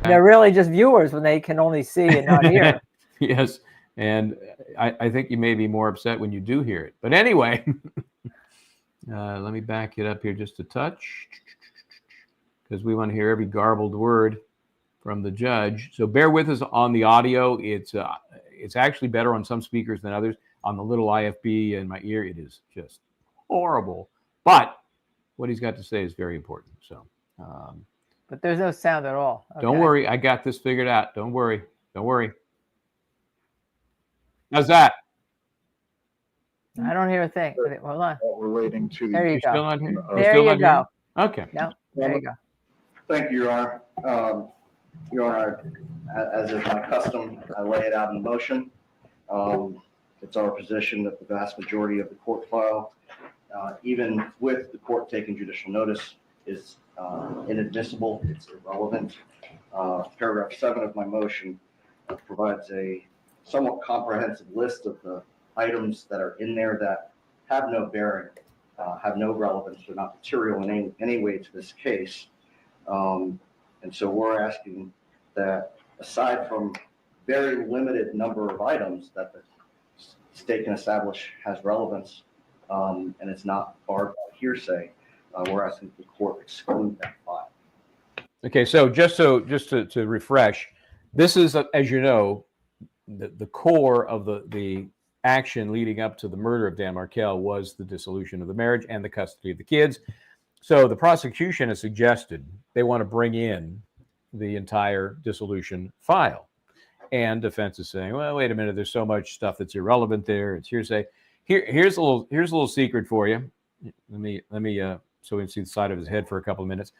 They're really just viewers when they can only see and not hear. Yes, and I think you may be more upset when you do hear it. But anyway, let me back it up here just a touch, because we want to hear every garbled word from the judge. So bear with us on the audio. It's actually better on some speakers than others. On the little IFB in my ear, it is just horrible. But what he's got to say is very important. So, but there's no sound at all. Okay. Don't worry, I got this figured out. Don't worry. Don't worry. How's that? I don't hear a thing. Hold on. Relating to there you go. Still on here? There you go. Okay. No, there you go. Thank you, Your Honor. Your Honor, as is my custom, I lay it out in motion. It's our position that the vast majority of the court file, even with the court taking judicial notice, is inadmissible. It's irrelevant. Paragraph 7 of my motion provides a somewhat comprehensive list of the items that are in there that have no bearing, have no relevance, they're not material in any way to this case. And so we're asking that, aside from very limited number of items that the state can establish has relevance, and it's not barred by hearsay, we're asking that the court exclude that file. Okay, so just to refresh, this is, as you know, the core of the action leading up to the murder of Dan Markel was the dissolution of the marriage and the custody of the kids. So the prosecution has suggested they want to bring in the entire dissolution file. And defense is saying, well, wait a minute, there's so much stuff that's irrelevant there. It's hearsay. Here's a little secret for you. Let me so we can see the side of his head for a couple of minutes.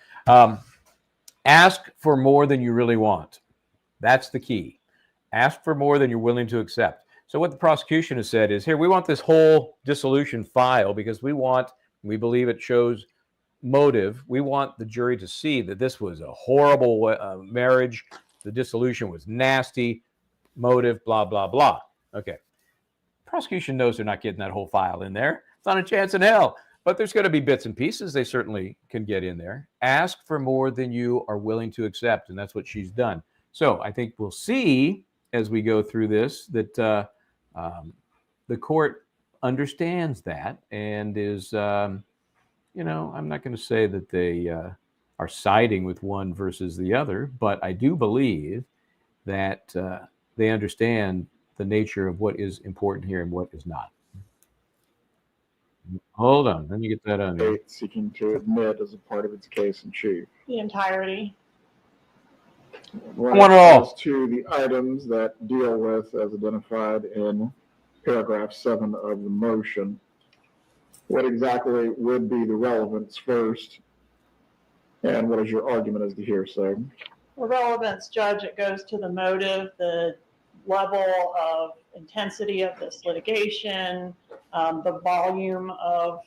Ask for more than you really want. That's the key. Ask for more than you're willing to accept. So what the prosecution has said is, here, we want this whole dissolution file because we believe it shows motive. We want the jury to see that this was a horrible marriage. The dissolution was nasty, motive, blah, blah, blah. Okay. Prosecution knows they're not getting that whole file in there. It's not a chance in hell. But there's going to be bits and pieces they certainly can get in there. Ask for more than you are willing to accept, and that's what she's done. So I think we'll see as we go through this that the court understands that and is, I'm not going to say that they are siding with one versus the other, but I do believe that they understand the nature of what is important here and what is not. Hold on, let me get that on there. Seeking to admit as a part of its case in chief. The entirety. When it comes to the items that deal with, as identified in paragraph 7 of the motion, what exactly would be the relevance first, and what is your argument as to hearsay? The relevance, Judge, it goes to the motive, the level of intensity of this litigation, the volume of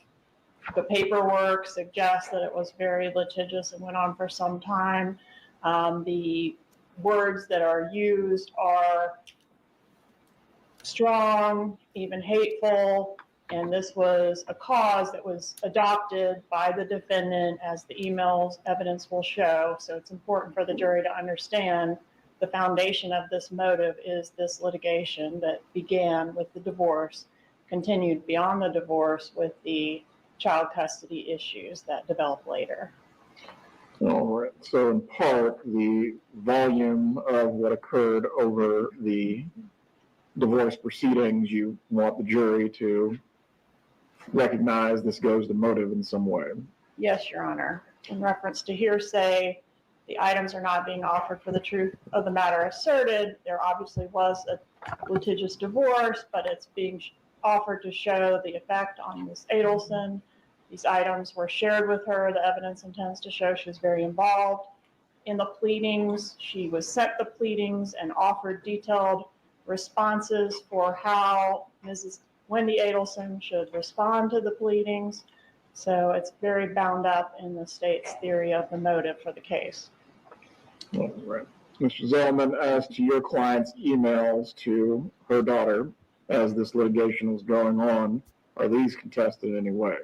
the paperwork suggests that it was very litigious and went on for some time. The words that are used are strong, even hateful, and this was a cause that was adopted by the defendant, as the emails evidence will show. So it's important for the jury to understand the foundation of this motive is this litigation that began with the divorce, continued beyond the divorce with the child custody issues that developed later. All right. So in part, the volume of what occurred over the divorce proceedings, you want the jury to recognize this goes to motive in some way. Yes, Your Honor. In reference to hearsay, the items are not being offered for the truth of the matter asserted. There obviously was a litigious divorce, but it's being offered to show the effect on Ms. Adelson. These items were shared with her. The evidence intends to show she was very involved in the pleadings. She was sent the pleadings and offered detailed responses for how Mrs. Wendy Adelson should respond to the pleadings. So it's very bound up in the state's theory of the motive for the case. All right. Mr. Zellman, as to your client's emails to her daughter as this litigation was going on, are these contested in any way?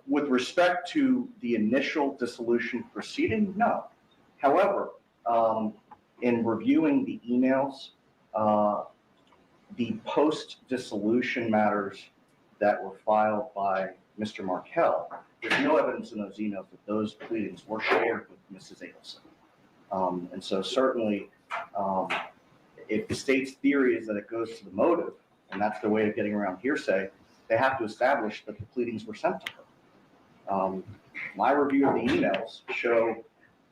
With respect to the initial dissolution proceeding, no. However, in reviewing the emails, the post-dissolution matters that were filed by Mr. Markel, there's no evidence in those emails that those pleadings were shared with Mrs. Adelson. And so certainly, if the state's theory is that it goes to the motive, and that's the way of getting around hearsay, they have to establish that the pleadings were sent to her. My review of the emails show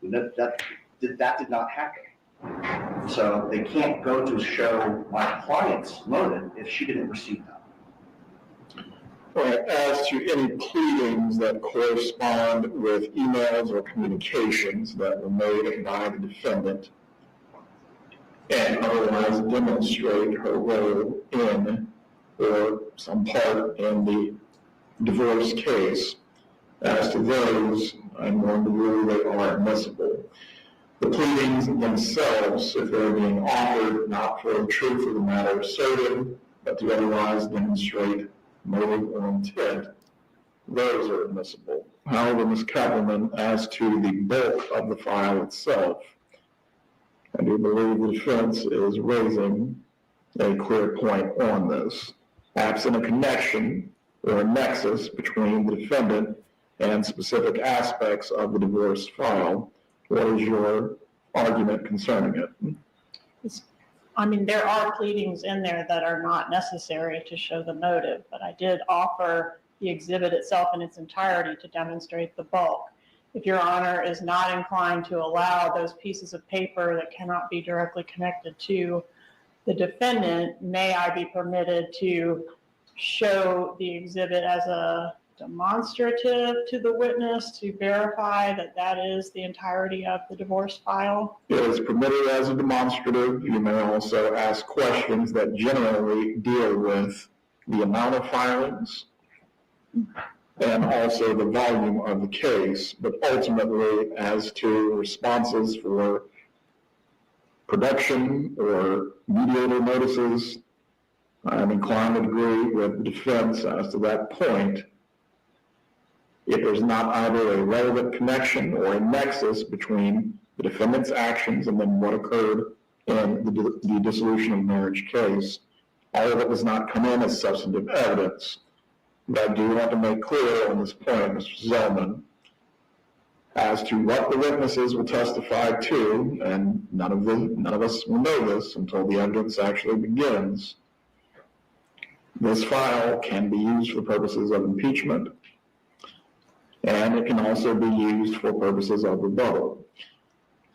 that did not happen. So they can't go to show my client's motive if she didn't receive that. All right, as to any pleadings that correspond with emails or communications that were made by the defendant and otherwise demonstrate her role in or some part in the divorce case, as to those, I'm going to rule they are admissible. The pleadings themselves, if they're being offered not for the truth of the matter asserted, but to otherwise demonstrate motive or intent, those are admissible. However, Ms. Kappelman, as to the bulk of the file itself, I do believe the defense is raising a clear point on this. Absent a connection or a nexus between the defendant and specific aspects of the divorce file, what is your argument concerning it? I mean, there are pleadings in there that are not necessary to show the motive, but I did offer the exhibit itself in its entirety to demonstrate the bulk. If Your Honor is not inclined to allow those pieces of paper that cannot be directly connected to the defendant, may I be permitted to show the exhibit as a demonstrative to the witness to verify that that is the entirety of the divorce file? It is permitted as a demonstrative. You may also ask questions that generally deal with the amount of filings and also the volume of the case, but ultimately as to responses for production or mediator notices, I'm inclined to agree with the defense as to that point. If there's not either a relevant connection or a nexus between the defendant's actions and then what occurred in the dissolution of marriage case, all of it does not come in as substantive evidence. But I do want to make clear on this point, Mr. Zellman, as to what the witnesses will testify to, and none of us will know this until the evidence actually begins. This file can be used for purposes of impeachment, and it can also be used for purposes of rebuttal.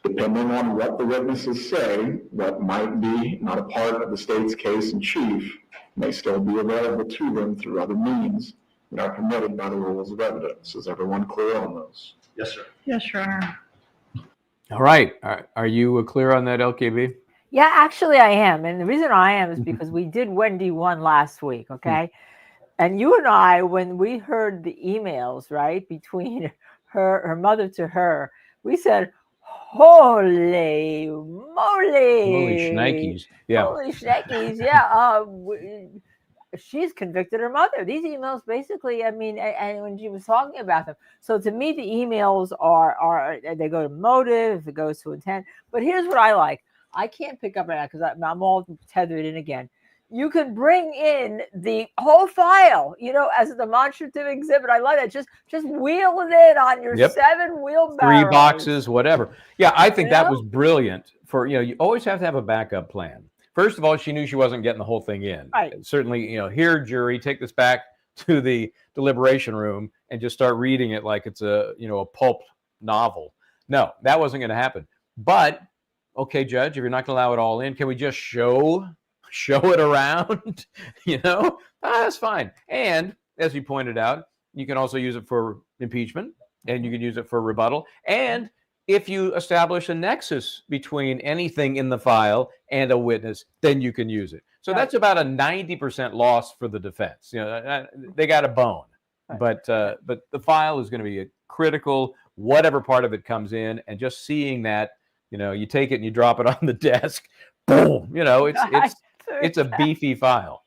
Depending on what the witnesses say, what might be not a part of the state's case in chief may still be available to them through other means that are permitted by the rules of evidence. Is everyone clear on those? Yes, sir. Yes, Your Honor. All right. Are you clear on that, LKB? Yeah, actually I am. And the reason I am is because we did Wendy one last week, okay? And you and I, when we heard the emails, right, between her mother to her, we said, holy moly. Holy shnikes. Yeah. Holy shnikes, yeah. She's convicted her mother. These emails basically, I mean, and when she was talking about them. So to me, the emails are they go to motive, it goes to intent. But here's what I like. I can't pick up right now because I'm all tethered in again. You can bring in the whole file, as a demonstrative exhibit. I like that. Just wheel it in on your 7 wheelbarrows. 3 boxes, whatever. Yeah, I think that was brilliant. You always have to have a backup plan. First of all, she knew she wasn't getting the whole thing in. Right. Certainly, here, jury, take this back to the deliberation room and just start reading it like it's a pulp novel. No, that wasn't going to happen. But, okay, Judge, if you're not going to allow it all in, can we just show it around? That's fine. And as you pointed out, you can also use it for impeachment, and you can use it for rebuttal. And if you establish a nexus between anything in the file and a witness, then you can use it. So that's about a 90% loss for the defense. They got a bone, but the file is going to be a critical, whatever part of it comes in, and just seeing that, you take it and you drop it on the desk, boom, it's a beefy file.